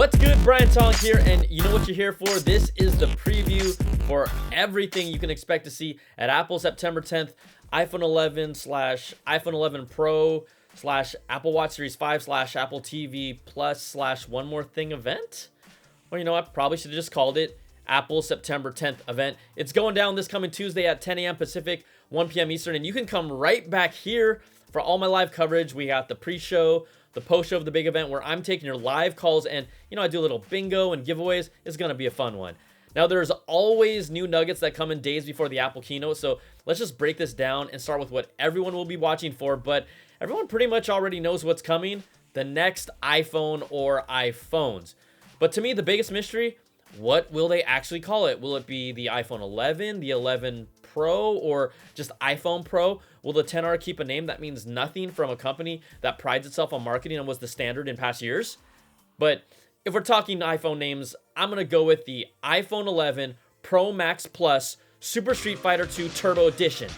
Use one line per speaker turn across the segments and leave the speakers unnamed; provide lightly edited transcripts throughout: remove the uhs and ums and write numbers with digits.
What's good? Brian Tong here, and you know what you're here for. This is the preview for everything you can expect to see at Apple September 10th, iPhone 11 slash iPhone 11 Pro slash Apple Watch Series 5 slash Apple TV Plus slash one more thing event. Or you know what? Probably should have just called it Apple September 10th event. It's going down this coming Tuesday at 10 a.m. Pacific, 1 p.m. Eastern, and you can come right back here for all my live coverage. We got the pre-show, the post-show of the big event where I'm taking your live calls, and you know, I do a little bingo and giveaways. It's gonna be a fun one. Now, there's always new nuggets that come in days before the Apple keynote, so let's just break this down and start with what everyone will be watching for. But everyone pretty much already knows what's coming: the next iPhone or iPhones. But to me, the biggest mystery: what will they actually call it? Will it be the iPhone 11, the 11 Pro, or just iPhone Pro? Will the XR keep a name that means nothing from a company that prides itself on marketing and was the standard in past years? But if we're talking iPhone names, I'm going to go with the iPhone 11 Pro Max Plus Super Street Fighter 2 Turbo Edition.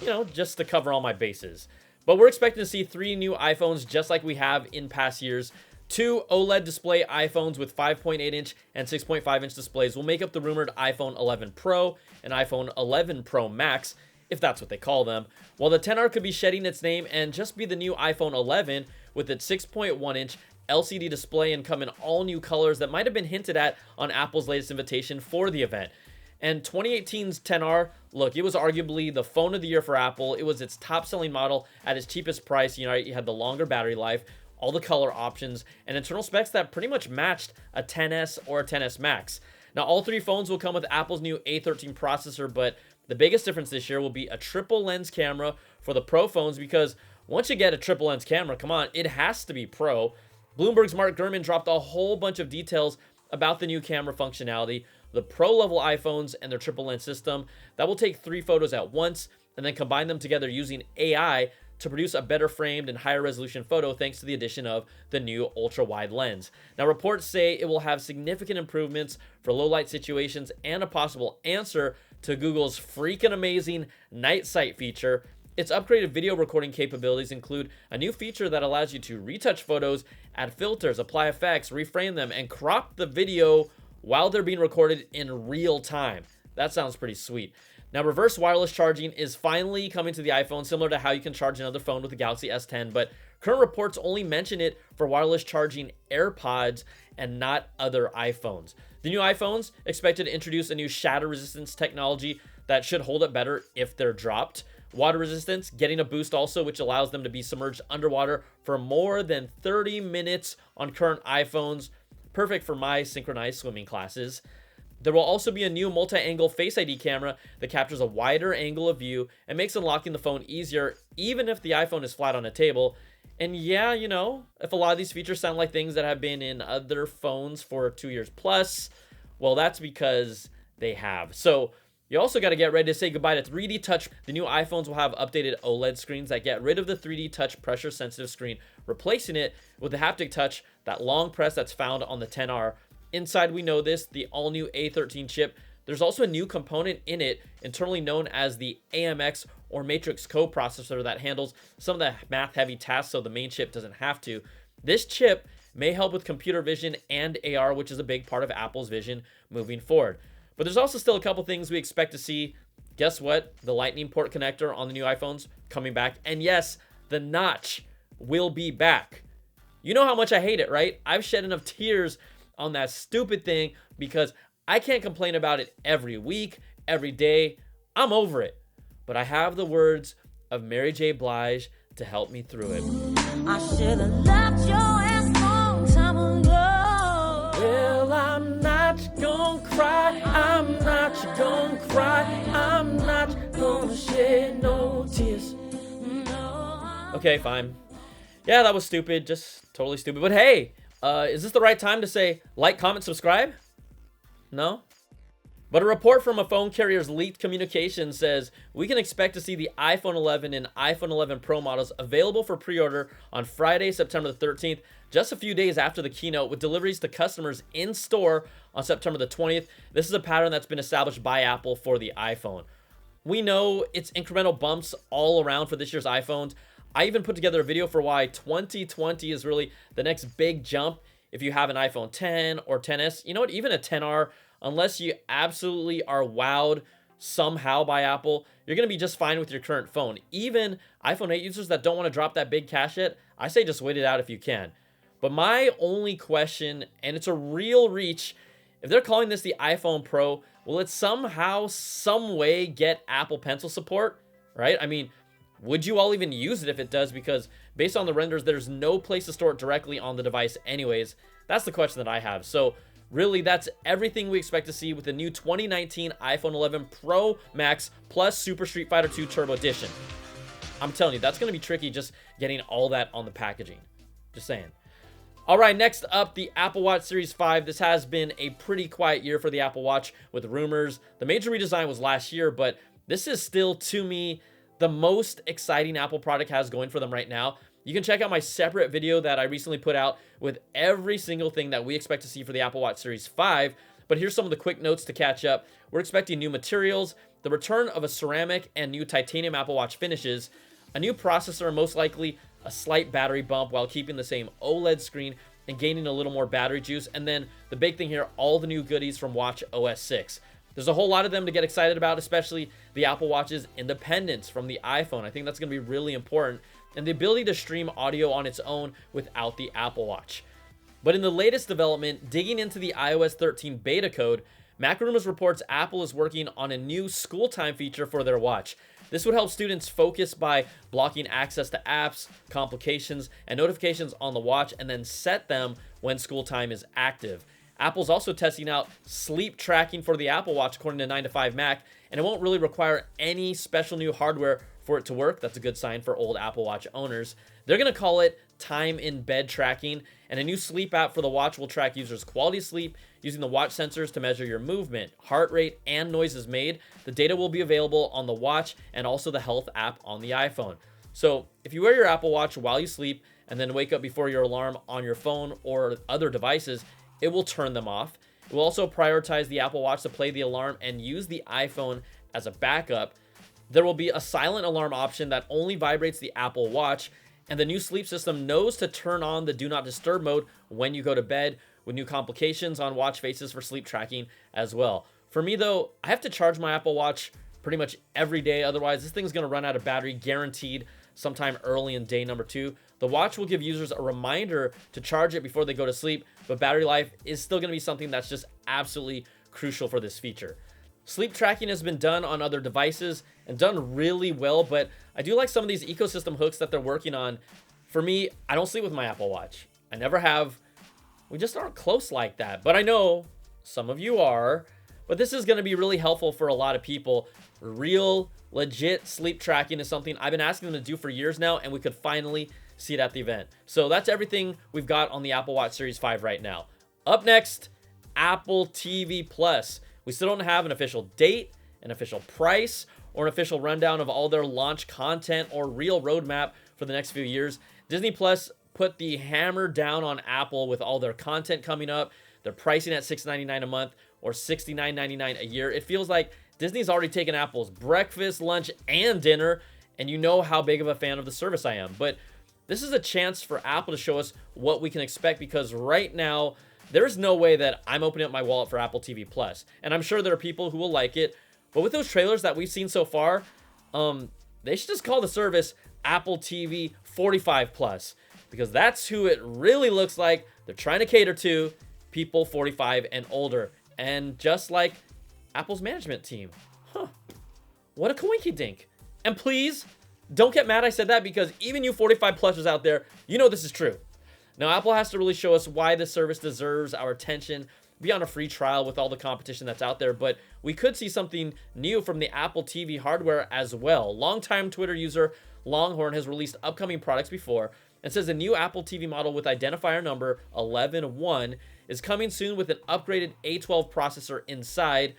You know, just to cover all my bases. But we're expecting to see 3 new iPhones just like we have in past years. 2 OLED display iPhones with 5.8-inch and 6.5-inch displays will make up the rumored iPhone 11 Pro and iPhone 11 Pro Max, if that's what they call them, while the XR could be shedding its name and just be the new iPhone 11 with its 6.1-inch LCD display and come in all new colors that might have been hinted at on Apple's latest invitation for the event. And 2018's XR, look, it was arguably the phone of the year for Apple. It was its top-selling model at its cheapest price. You know, you had the longer battery life, all the color options, and internal specs that pretty much matched a XS or a XS Max. Now, all 3 phones will come with Apple's new A13 processor, but the biggest difference this year will be a triple lens camera for the Pro phones, because once you get a triple lens camera, come on, it has to be Pro. Bloomberg's Mark Gurman dropped a whole bunch of details about the new camera functionality, the Pro level iPhones and their triple lens system that will take 3 photos at once and then combine them together using AI to produce a better framed and higher resolution photo thanks to the addition of the new ultra wide lens. Now, reports say it will have significant improvements for low light situations and a possible answer to Google's freaking amazing night sight feature. Its upgraded video recording capabilities include a new feature that allows you to retouch photos, add filters, apply effects, reframe them, and crop the video while they're being recorded in real time. That sounds pretty sweet. Now, reverse wireless charging is finally coming to the iPhone, similar to how you can charge another phone with the Galaxy S10, but current reports only mention it for wireless charging AirPods and not other iPhones. The new iPhones expected to introduce a new shatter resistance technology that should hold up better if they're dropped. Water resistance getting a boost also, which allows them to be submerged underwater for more than 30 minutes on current iPhones. Perfect for my synchronized swimming classes. There will also be a new multi-angle Face ID camera that captures a wider angle of view and makes unlocking the phone easier, even if the iPhone is flat on a table. And yeah, you know, if a lot of these features sound like things that have been in other phones for 2 years plus, well, that's because they have. So you also got to get ready to say goodbye to 3D Touch. The new iPhones will have updated OLED screens that get rid of the 3D Touch pressure-sensitive screen, replacing it with the haptic touch, that long press that's found on the XR. Inside, we know this, the all-new A13 chip. There's also a new component in it, internally known as the AMX or Matrix coprocessor, that handles some of the math-heavy tasks so the main chip doesn't have to. This chip may help with computer vision and AR, which is a big part of Apple's vision moving forward. But there's also still a couple things we expect to see. Guess what? The Lightning port connector on the new iPhones coming back. And yes, the notch will be back. You know how much I hate it, right? I've shed enough tears on that stupid thing because I can't complain about it every week, every day. I'm over it. But I have the words of Mary J. Blige to help me through it.
I should have left your ass long time ago.
Well, I'm not gonna cry, I'm not gonna cry, I'm not gonna shed no tears. Okay, fine. Yeah, that was stupid, just totally stupid. But hey, is this the right time to say like, comment, subscribe? No? But a report from a phone carrier's leaked communication says we can expect to see the iPhone 11 and iPhone 11 Pro models available for pre-order on Friday, September the 13th, just a few days after the keynote, with deliveries to customers in store on September the 20th. This is a pattern that's been established by Apple for the iPhone. We know it's incremental bumps all around for this year's iPhones. I even put together a video for why 2020 is really the next big jump if you have an iPhone 10 or 10s, you know what, even a 10R, unless you absolutely are wowed somehow by Apple, you're going to be just fine with your current phone. Even iPhone 8 users that don't want to drop that big cash yet, I say just wait it out if you can. But my only question, and it's a real reach, if they're calling this the iPhone Pro, will it somehow, some way get Apple Pencil support, right? I mean, would you all even use it if it does? Because based on the renders, there's no place to store it directly on the device anyways. That's the question that I have. So really, that's everything we expect to see with the new 2019 iPhone 11 Pro Max plus Super Street Fighter 2 Turbo Edition. I'm telling you, that's going to be tricky just getting all that on the packaging. Just saying. All right, next up, the Apple Watch Series 5. This has been a pretty quiet year for the Apple Watch with rumors. The major redesign was last year, but this is still, to me, the most exciting Apple product has going for them right now. You can check out my separate video that I recently put out with every single thing that we expect to see for the Apple Watch Series 5. But here's some of the quick notes to catch up. We're expecting new materials, the return of a ceramic and new titanium Apple Watch finishes, a new processor, most likely a slight battery bump while keeping the same OLED screen and gaining a little more battery juice. And then the big thing here, all the new goodies from Watch OS 6. There's a whole lot of them to get excited about, especially the Apple Watch's independence from the iPhone. I think that's going to be really important. And the ability to stream audio on its own without the Apple Watch. But in the latest development, digging into the iOS 13 beta code, MacRumors reports Apple is working on a new school time feature for their watch. This would help students focus by blocking access to apps, complications, and notifications on the watch, and then set them when school time is active. Apple's also testing out sleep tracking for the Apple Watch, according to 9to5Mac, and it won't really require any special new hardware for it to work. That's a good sign for old Apple Watch owners. They're going to call it time in bed tracking, and a new sleep app for the watch will track users' quality sleep using the watch sensors to measure your movement, heart rate, and noises made. The data will be available on the watch and also the health app on the iPhone. So if you wear your Apple Watch while you sleep and then wake up before your alarm on your phone or other devices, it will turn them off. It will also prioritize the Apple Watch to play the alarm and use the iPhone as a backup. There will be a silent alarm option that only vibrates the Apple Watch, and the new sleep system knows to turn on the Do Not Disturb mode when you go to bed, with new complications on watch faces for sleep tracking as well. For me, though, I have to charge my Apple Watch pretty much every day. Otherwise, this thing's going to run out of battery guaranteed sometime early in day number 2. The watch will give users a reminder to charge it before they go to sleep, but battery life is still going to be something that's just absolutely crucial for this feature. Sleep tracking has been done on other devices and done really well, but I do like some of these ecosystem hooks that they're working on. For me, I don't sleep with my Apple Watch. I never have. We just aren't close like that. But I know some of you are. But this is going to be really helpful for a lot of people. Real, legit sleep tracking is something I've been asking them to do for years now, and we could finally see it at the event. So that's everything we've got on the Apple Watch Series 5 right now. Up next, Apple TV Plus. We still don't have an official date, an official price, or an official rundown of all their launch content or real roadmap for the next few years. Disney Plus put the hammer down on Apple with all their content coming up. They're pricing at $6.99 a month or $69.99 a year. It feels like Disney's already taken Apple's breakfast, lunch, and dinner, and you know how big of a fan of the service I am. But this is a chance for Apple to show us what we can expect, because right now, there's no way that I'm opening up my wallet for Apple TV Plus. And I'm sure there are people who will like it. But with those trailers that we've seen so far, they should just call the service Apple TV 45 Plus. Because that's who it really looks like. They're trying to cater to people 45 and older. And just like Apple's management team. Huh. What a coinky dink. And please, don't get mad I said that, because even you 45 pluses out there, you know this is true. Now, Apple has to really show us why this service deserves our attention beyond a free trial with all the competition that's out there, but we could see something new from the Apple TV hardware as well. Longtime Twitter user Longhorn has released upcoming products before and says a new Apple TV model with identifier number 11.1 is coming soon with an upgraded A12 processor inside.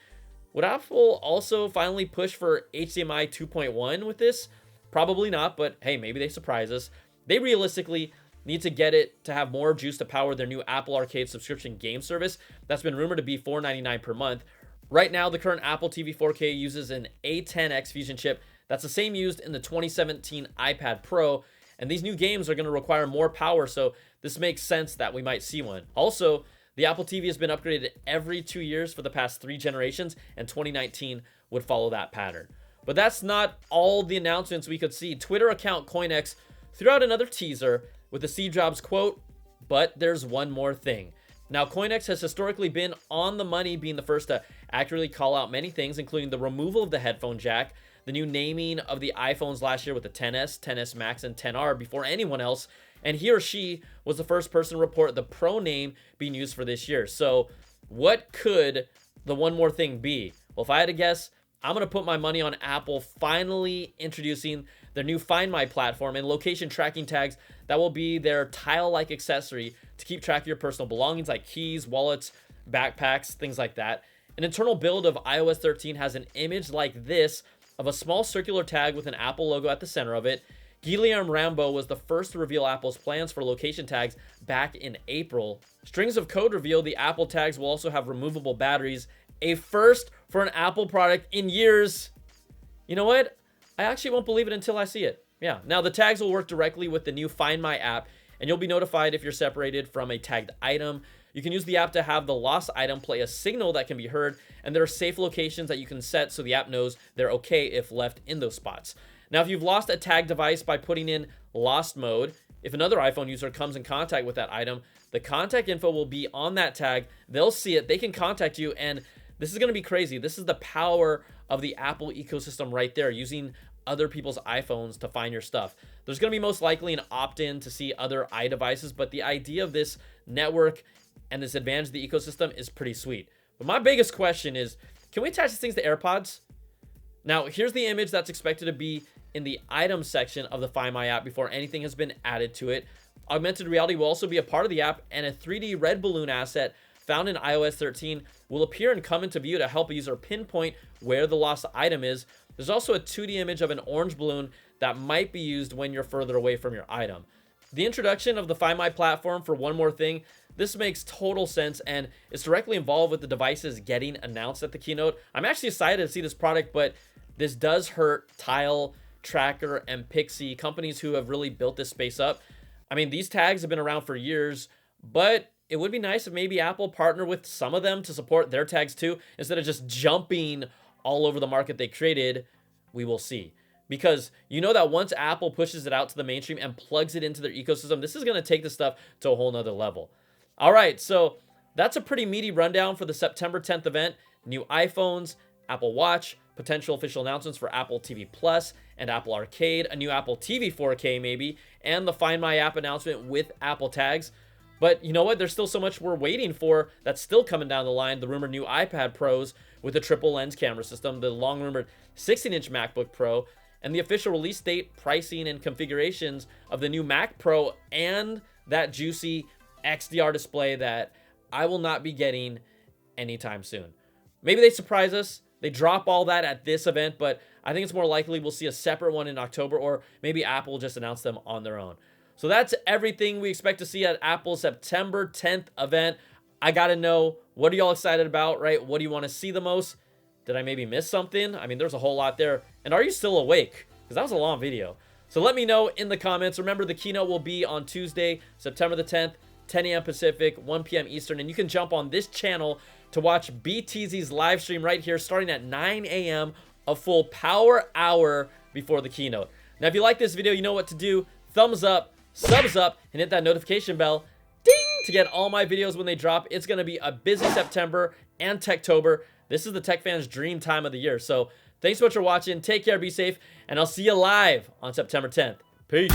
Would Apple also finally push for HDMI 2.1 with this? Probably not, but hey, maybe they surprise us. They realistically need to get it to have more juice to power their new Apple Arcade subscription game service that's been rumored to be $4.99 per month. Right now, the current Apple TV 4K uses an A10X Fusion chip that's the same used in the 2017 iPad Pro, And these new games are going to require more power, so this makes sense that we might see one. Also, the Apple TV has been upgraded every 2 years for the past 3 generations, and 2019 would follow that pattern. But that's not all the announcements we could see. Twitter account CoinX threw out another teaser with the Steve Jobs quote, "But there's one more thing." Now, CoinX has historically been on the money, being the first to accurately call out many things, including the removal of the headphone jack, the new naming of the iPhones last year with the XS, XS Max, and XR before anyone else, and he or she was the first person to report the Pro name being used for this year. So what could the one more thing be? Well, if I had to guess, I'm going to put my money on Apple finally introducing their new Find My platform and location tracking tags that will be their tile-like accessory to keep track of your personal belongings like keys, wallets, backpacks, things like that. An internal build of iOS 13 has an image like this of a small circular tag with an Apple logo at the center of it. Guilherme Rambo was the first to reveal Apple's plans for location tags back in April. Strings of Code revealed the Apple tags will also have removable batteries, a first for an Apple product in years. You know what? I actually won't believe it until I see it. Yeah. Now, the tags will work directly with the new Find My app, and you'll be notified if you're separated from a tagged item. You can use the app to have the lost item play a signal that can be heard, and there are safe locations that you can set so the app knows they're okay if left in those spots. Now, if you've lost a tagged device by putting in lost mode, if another iPhone user comes in contact with that item, the contact info will be on that tag. They'll see it. They can contact you, and this is going to be crazy. This is the power of the Apple ecosystem right there, using other people's iPhones to find your stuff. There's going to be most likely an opt-in to see other iDevices, but the idea of this network and this advantage of the ecosystem is pretty sweet. But my biggest question is, can we attach these things to AirPods? Now, here's the image that's expected to be in the items section of the Find My app before anything has been added to it. Augmented reality will also be a part of the app, and a 3D red balloon asset found in iOS 13 will appear and come into view to help a user pinpoint where the lost item is. There's also a 2D image of an orange balloon that might be used when you're further away from your item. The introduction of the Find My platform for one more thing, this makes total sense and is directly involved with the devices getting announced at the keynote. I'm actually excited to see this product, but this does hurt Tile, Tracker, and Pixie, companies who have really built this space up. I mean, these tags have been around for years, but it would be nice if maybe Apple partnered with some of them to support their tags too, instead of just jumping all over the market they created. We will see. Because you know that once Apple pushes it out to the mainstream and plugs it into their ecosystem, this is going to take the stuff to a whole nother level. All right, so that's a pretty meaty rundown for the September 10th event. New iPhones, Apple Watch, potential official announcements for Apple TV Plus and Apple Arcade, a new Apple TV 4K maybe, and the Find My app announcement with Apple tags. But you know what? There's still so much we're waiting for that's still coming down the line. The rumored new iPad Pros with the triple lens camera system, the long rumored 16-inch MacBook Pro, and the official release date, pricing, and configurations of the new Mac Pro and that juicy XDR display that I will not be getting anytime soon. Maybe they surprise us. They drop all that at this event, but I think it's more likely we'll see a separate one in October, or maybe Apple will just announce them on their own. So that's everything we expect to see at Apple's September 10th event. I got to know, what are y'all excited about, right? What do you want to see the most? Did I maybe miss something? I mean, there's a whole lot there. And are you still awake? Because that was a long video. So let me know in the comments. Remember, the keynote will be on Tuesday, September the 10th, 10 a.m. Pacific, 1 p.m. Eastern. And you can jump on this channel to watch BTZ's live stream right here starting at 9 a.m., a full power hour before the keynote. Now, if you like this video, you know what to do. Thumbs up, subs up, and hit that notification bell, ding, to get all my videos when they drop. It's going to be a busy September and Techtober. This is the tech fans' dream time of the year. So thanks so much for watching. Take care, be safe, and I'll see you live on September 10th. Peace.